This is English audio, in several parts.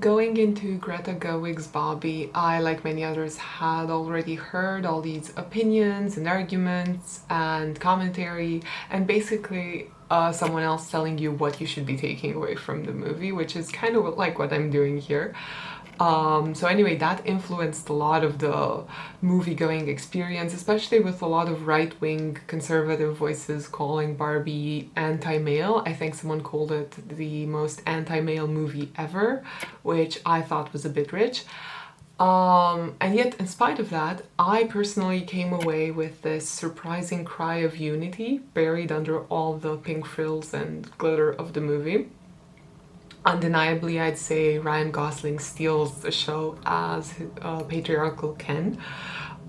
Going into Greta Gerwig's Barbie, I, like many others, had already heard all these opinions and arguments and commentary, and basically someone else telling you what you should be taking away from the movie, which is kind of like what I'm doing here. So anyway, that influenced a lot of the movie-going experience, especially with a lot of right-wing conservative voices calling Barbie anti-male. I think someone called it the most anti-male movie ever, which I thought was a bit rich. And yet, in spite of that, I personally came away with this surprising cry of unity buried under all the pink frills and glitter of the movie. Undeniably, I'd say Ryan Gosling steals the show as patriarchal Ken.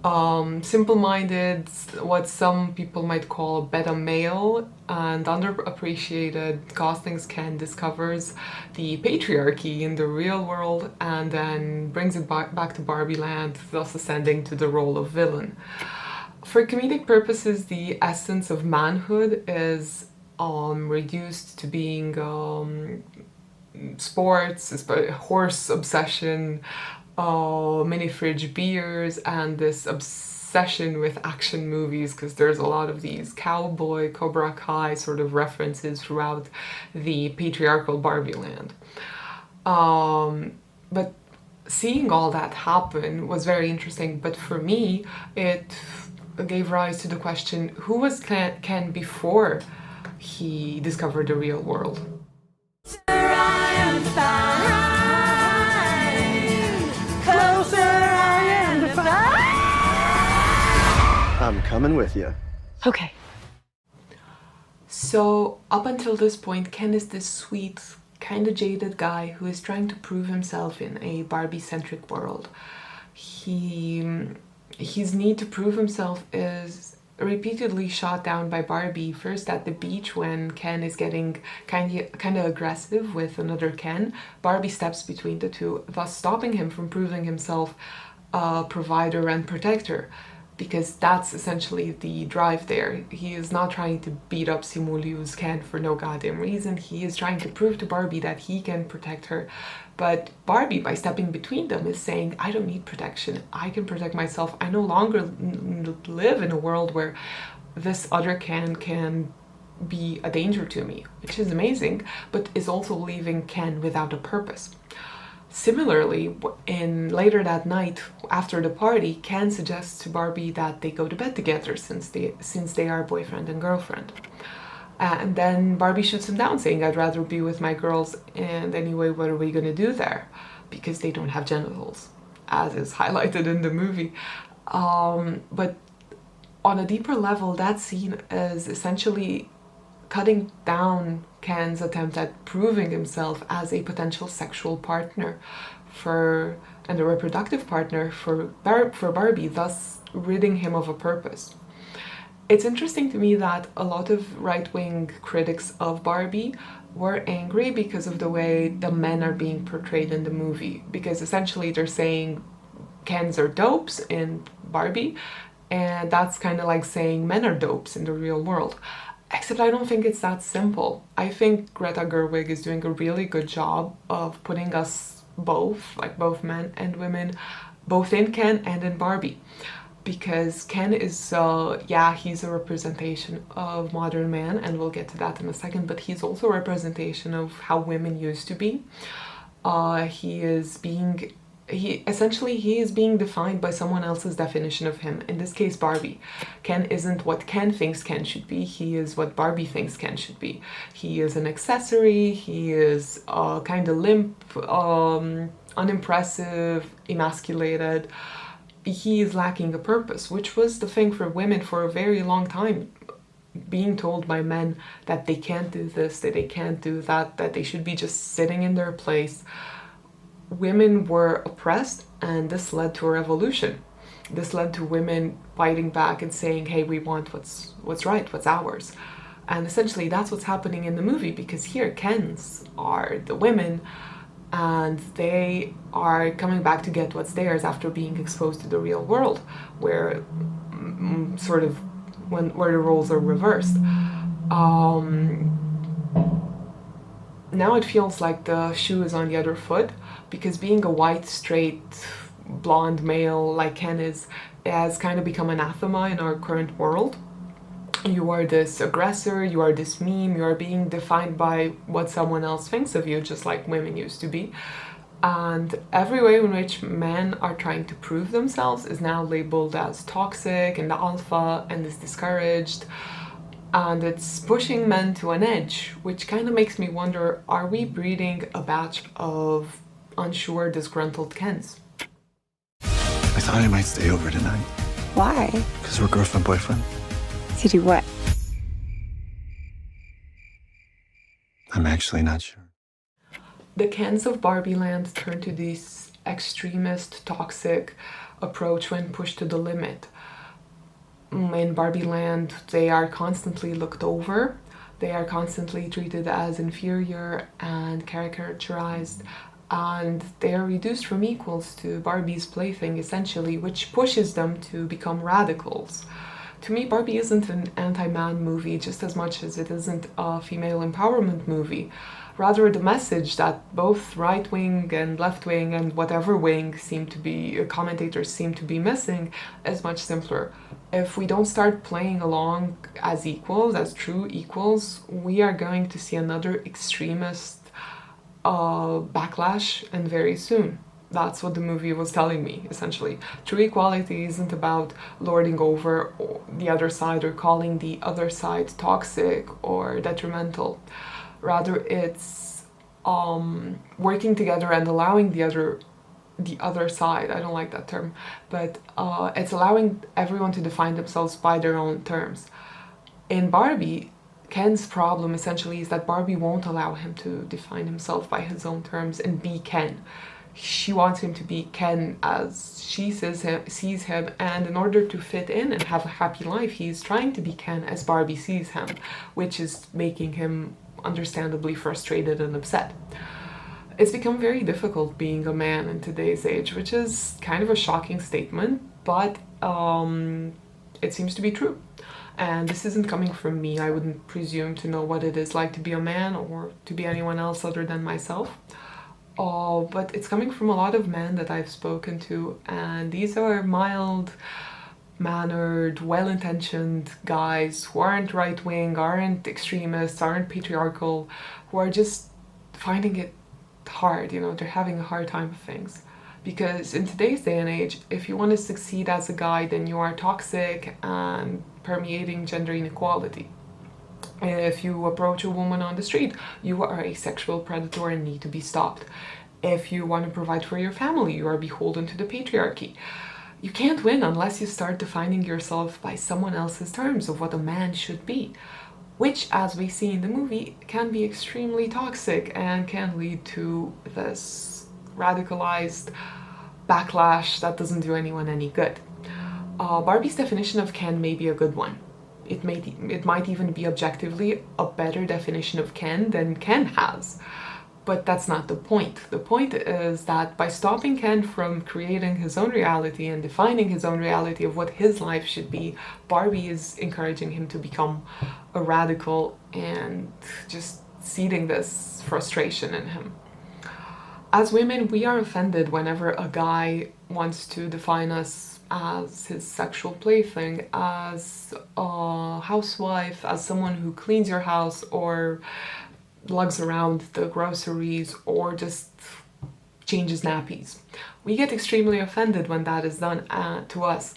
Simple-minded, what some people might call a beta male, and underappreciated, Gosling's Ken discovers the patriarchy in the real world and then brings it back to Barbie land, thus ascending to the role of villain. For comedic purposes, the essence of manhood is reduced to being sports, horse obsession, mini fridge beers, and this obsession with action movies, because there's a lot of these cowboy, Cobra Kai sort of references throughout the patriarchal Barbie land. But seeing all that happen was very interesting, but for me, it gave rise to the question, who was Ken before he discovered the real world? I'm coming with you. Okay. So, up until this point, Ken is this sweet, kind of jaded guy who is trying to prove himself in a Barbie-centric world. His need to prove himself is repeatedly shot down by Barbie, first at the beach when Ken is getting kind of aggressive with another Ken. Barbie steps between the two, thus stopping him from proving himself a provider and protector, because that's essentially the drive there. He is not trying to beat up Simuliu's Ken for no goddamn reason. He is trying to prove to Barbie that he can protect her. But Barbie, by stepping between them, is saying, I don't need protection. I can protect myself. I no longer live in a world where this other Ken can be a danger to me, which is amazing, but is also leaving Ken without a purpose. Similarly, later that night, after the party, Ken suggests to Barbie that they go to bed together since they are boyfriend and girlfriend. And then Barbie shoots him down, saying, I'd rather be with my girls, and anyway, what are we gonna do there? Because they don't have genitals, as is highlighted in the movie. But on a deeper level, that scene is essentially cutting down Ken's attempt at proving himself as a potential sexual partner and a reproductive partner for Barbie, thus ridding him of a purpose. It's interesting to me that a lot of right-wing critics of Barbie were angry because of the way the men are being portrayed in the movie, because essentially they're saying Kens are dopes in Barbie, and that's kind of like saying men are dopes in the real world. Except I don't think it's that simple. I think Greta Gerwig is doing a really good job of putting us both, like both men and women, both in Ken and in Barbie. Because Ken is, he's a representation of modern man, and we'll get to that in a second, but he's also a representation of how women used to be. He is being defined by someone else's definition of him, in this case Barbie. Ken isn't what Ken thinks Ken should be, he is what Barbie thinks Ken should be. He is an accessory, he is kind of limp, unimpressive, emasculated. He is lacking a purpose, which was the thing for women for a very long time. Being told by men that they can't do this, that they can't do that, that they should be just sitting in their place. Women were oppressed, and this led to a revolution. This led to women fighting back and saying, hey, we want what's right, what's ours. And essentially that's what's happening in the movie, because here Kens are the women, and they are coming back to get what's theirs after being exposed to the real world, where where the roles are reversed. now it feels like the shoe is on the other foot, because being a white, straight, blonde male like Ken is has kind of become anathema in our current world. You are this aggressor, you are this meme, you are being defined by what someone else thinks of you, just like women used to be. And every way in which men are trying to prove themselves is now labeled as toxic and alpha and is discouraged. And it's pushing men to an edge, which kind of makes me wonder, are we breeding a batch of unsure, disgruntled Kens? I thought I might stay over tonight. Why? Because we're girlfriend-boyfriend. To do what? I'm actually not sure. The Kens of Barbie Land turn to this extremist, toxic approach when pushed to the limit. In Barbie Land, they are constantly looked over. They are constantly treated as inferior and caricaturized, and they are reduced from equals to Barbie's plaything, essentially, which pushes them to become radicals. To me, Barbie isn't an anti-man movie just as much as it isn't a female empowerment movie. Rather, the message that both right-wing and left-wing and whatever wing commentators seem to be missing is much simpler. If we don't start playing along as equals, as true equals, we are going to see another extremist backlash, and very soon. That's what the movie was telling me, essentially. True equality isn't about lording over the other side or calling the other side toxic or detrimental. Rather, it's working together and allowing the other side, I don't like that term, but it's allowing everyone to define themselves by their own terms. In Barbie, Ken's problem essentially is that Barbie won't allow him to define himself by his own terms and be Ken. She wants him to be Ken as she sees him, and in order to fit in and have a happy life, he's trying to be Ken as Barbie sees him, which is making him understandably frustrated and upset. It's become very difficult being a man in today's age, which is kind of a shocking statement, but it seems to be true. And this isn't coming from me. I wouldn't presume to know what it is like to be a man or to be anyone else other than myself. But it's coming from a lot of men that I've spoken to, and these are mild-mannered, well-intentioned guys who aren't right-wing, aren't extremists, aren't patriarchal, who are just finding it hard, they're having a hard time with things. Because in today's day and age, if you want to succeed as a guy, then you are toxic and permeating gender inequality. If you approach a woman on the street, you are a sexual predator and need to be stopped. If you want to provide for your family, you are beholden to the patriarchy. You can't win unless you start defining yourself by someone else's terms of what a man should be, which, as we see in the movie, can be extremely toxic and can lead to this radicalized backlash that doesn't do anyone any good. Barbie's definition of Ken may be a good one. It might even be objectively a better definition of Ken than Ken has. But that's not the point. The point is that by stopping Ken from creating his own reality and defining his own reality of what his life should be, Barbie is encouraging him to become a radical and just seeding this frustration in him. As women, we are offended whenever a guy wants to define us as his sexual plaything, as a housewife, as someone who cleans your house or lugs around the groceries or just changes nappies. We get extremely offended when that is done to us,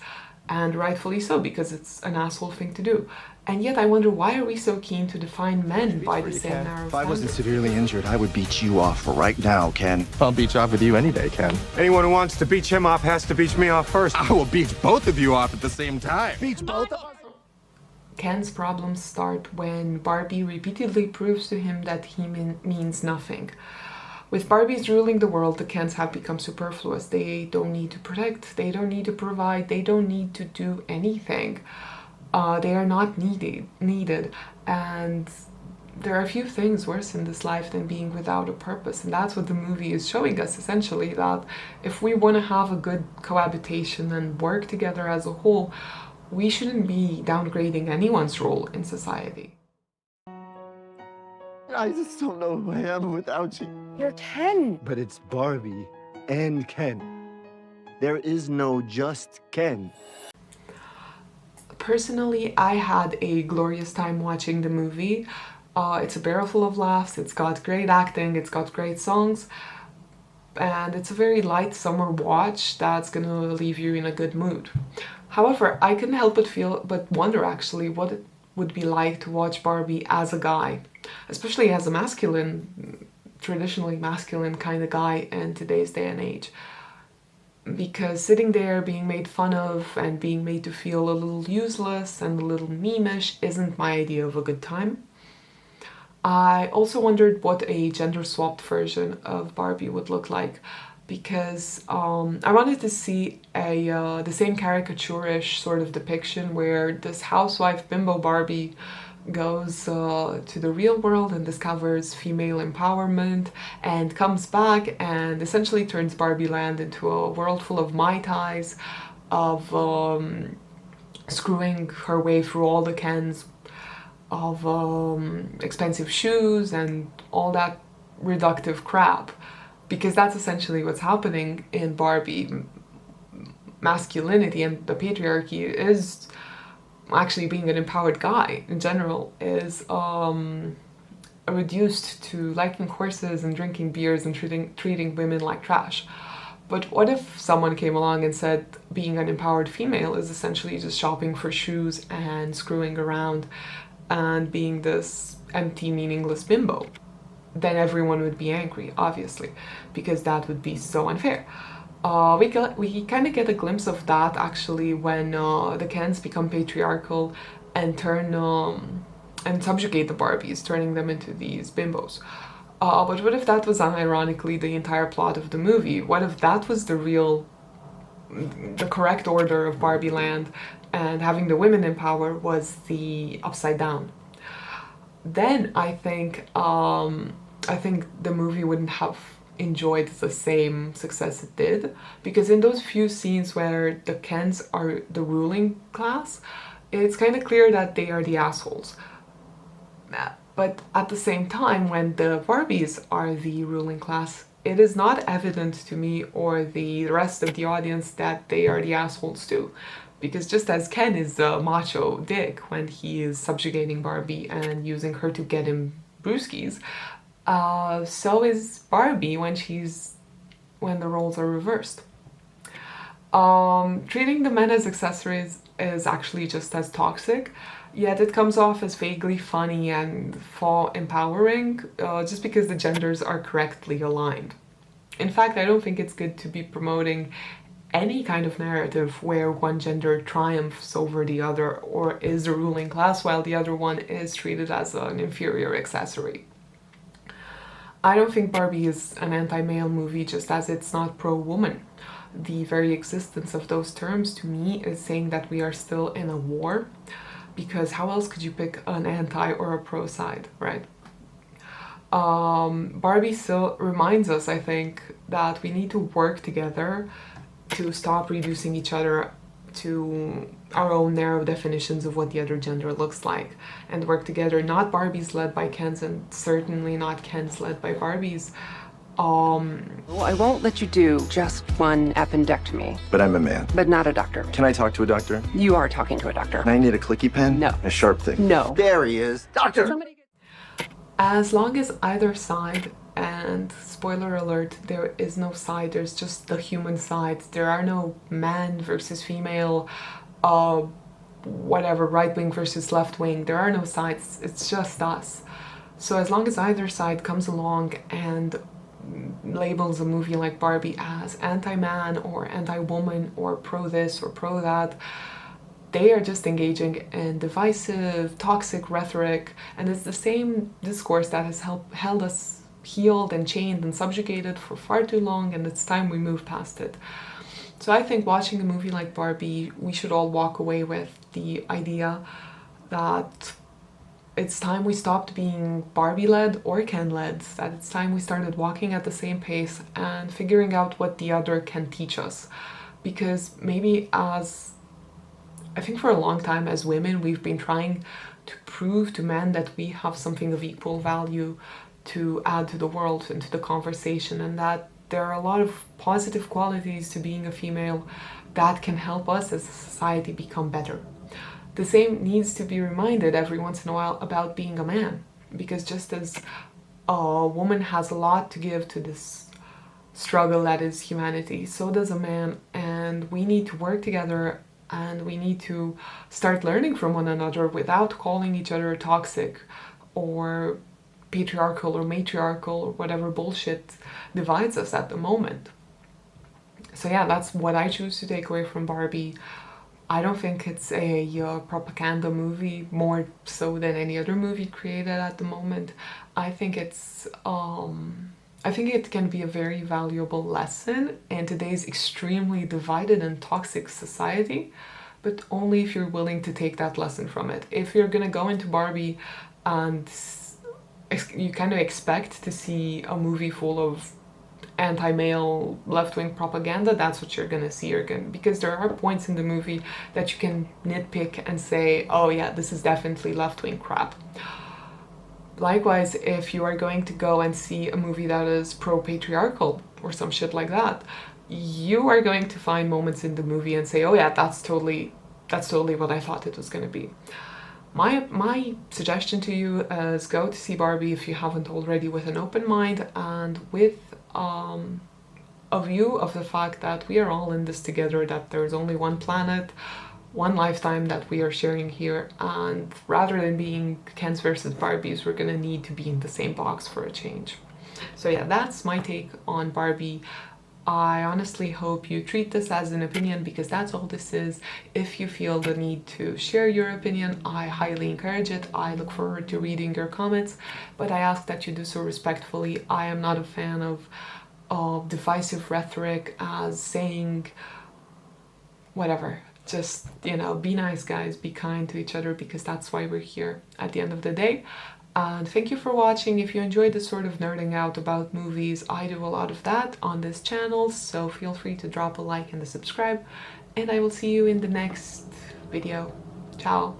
and rightfully so, because it's an asshole thing to do. And yet I wonder, why are we so keen to define men by the same narrow If I wasn't standard? severely injured, I would beat you off right now, Ken. I'll beach off with you any day, Ken. Anyone who wants to beach him off has to beach me off first. I will beach both of you off at the same time. Beat both of us. Ken's problems start when Barbie repeatedly proves to him that he means nothing. With Barbies ruling the world, the Kens have become superfluous. They don't need to protect, they don't need to provide, they don't need to do anything. They are not needed, and there are few things worse in this life than being without a purpose, and that's what the movie is showing us, essentially, that if we want to have a good cohabitation and work together as a whole, we shouldn't be downgrading anyone's role in society. I just don't know who I am without you. You're 10. But it's Barbie and Ken. There is no just Ken. Personally, I had a glorious time watching the movie. It's a barrel full of laughs, it's got great acting, it's got great songs, and it's a very light summer watch that's gonna leave you in a good mood. However, I couldn't help but wonder actually what it would be like to watch Barbie as a guy, especially as a masculine, traditionally masculine kind of guy in today's day and age. Because sitting there being made fun of and being made to feel a little useless and a little memeish isn't my idea of a good time. I also wondered what a gender-swapped version of Barbie would look like, because I wanted to see the same caricaturish sort of depiction where this housewife bimbo Barbie goes to the real world and discovers female empowerment and comes back and essentially turns Barbie Land into a world full of Mai Tais, of screwing her way through all the Kens, of expensive shoes and all that reductive crap, because that's essentially what's happening in Barbie. Masculinity and the patriarchy is actually being an empowered guy in general is reduced to liking horses and drinking beers and treating women like trash. But what if someone came along and said being an empowered female is essentially just shopping for shoes and screwing around and being this empty, meaningless bimbo? Then everyone would be angry, obviously, because that would be so unfair. We kind of get a glimpse of that actually when the Kens become patriarchal and turn and subjugate the Barbies, turning them into these bimbos. But what if that was unironically the entire plot of the movie? What if that was the correct order of Barbie Land, and having the women in power was the upside down? Then I think the movie wouldn't have enjoyed the same success it did, because in those few scenes where the Kens are the ruling class, it's kind of clear that they are the assholes. But at the same time, when the Barbies are the ruling class, it is not evident to me or the rest of the audience that they are the assholes too. Because just as Ken is the macho dick when he is subjugating Barbie and using her to get him brewskis, so is Barbie when the roles are reversed. Treating the men as accessories is actually just as toxic, yet it comes off as vaguely funny and empowering, just because the genders are correctly aligned. In fact, I don't think it's good to be promoting any kind of narrative where one gender triumphs over the other or is the ruling class while the other one is treated as an inferior accessory. I don't think Barbie is an anti-male movie, just as it's not pro-woman. The very existence of those terms to me is saying that we are still in a war, because how else could you pick an anti or a pro side, right? Barbie still reminds us, I think, that we need to work together to stop reducing each other to our own narrow definitions of what the other gender looks like, and work together, not Barbies led by Kens and certainly not Kens led by Barbies. Well, I won't let you do just one appendectomy, But I'm a man. but not a doctor. Can I talk to a doctor? You are talking to a doctor. And I need a clicky pen? No. A sharp thing? No. There he is. Doctor! As long as either side, and spoiler alert, there is no side, there's just the human side. There are no man versus female, whatever, right wing versus left wing. There are no sides, it's just us. So as long as either side comes along and labels a movie like Barbie as anti-man or anti-woman or pro-this or pro-that, they are just engaging in divisive, toxic rhetoric, and it's the same discourse that has held us healed and chained and subjugated for far too long, and it's time we move past it. So I think watching a movie like Barbie, we should all walk away with the idea that it's time we stopped being Barbie-led or Ken-led, that it's time we started walking at the same pace and figuring out what the other can teach us. Because maybe I think for a long time as women, we've been trying to prove to men that we have something of equal value to add to the world and to the conversation, and that there are a lot of positive qualities to being a female that can help us as a society become better. The same needs to be reminded every once in a while about being a man, because just as a woman has a lot to give to this struggle that is humanity, so does a man, and we need to work together and we need to start learning from one another without calling each other toxic or patriarchal or matriarchal or whatever bullshit divides us at the moment. So yeah, that's what I choose to take away from Barbie. I don't think it's a propaganda movie, more so than any other movie created at the moment. I think it's I think it can be a very valuable lesson in today's extremely divided and toxic society, but only if you're willing to take that lesson from it. If you're gonna go into Barbie and you kind of expect to see a movie full of anti-male left-wing propaganda, that's what you're gonna see. Because there are points in the movie that you can nitpick and say, oh yeah, this is definitely left-wing crap. Likewise, if you are going to go and see a movie that is pro-patriarchal or some shit like that, you are going to find moments in the movie and say, oh yeah, that's totally what I thought it was going to be. My suggestion to you is go to see Barbie if you haven't already, with an open mind and with a view of the fact that we are all in this together, that there's only one planet, one lifetime that we are sharing here, and rather than being Kens versus Barbies, we're gonna need to be in the same box for a change. So yeah, that's my take on Barbie. I honestly hope you treat this as an opinion, because that's all this is. If you feel the need to share your opinion, I highly encourage it. I look forward to reading your comments, but I ask that you do so respectfully. I am not a fan of divisive rhetoric as saying whatever. Just, you know, be nice, guys, be kind to each other, because that's why we're here at the end of the day. And thank you for watching. If you enjoyed this sort of nerding out about movies, I do a lot of that on this channel, so feel free to drop a like and a subscribe, and I will see you in the next video. Ciao!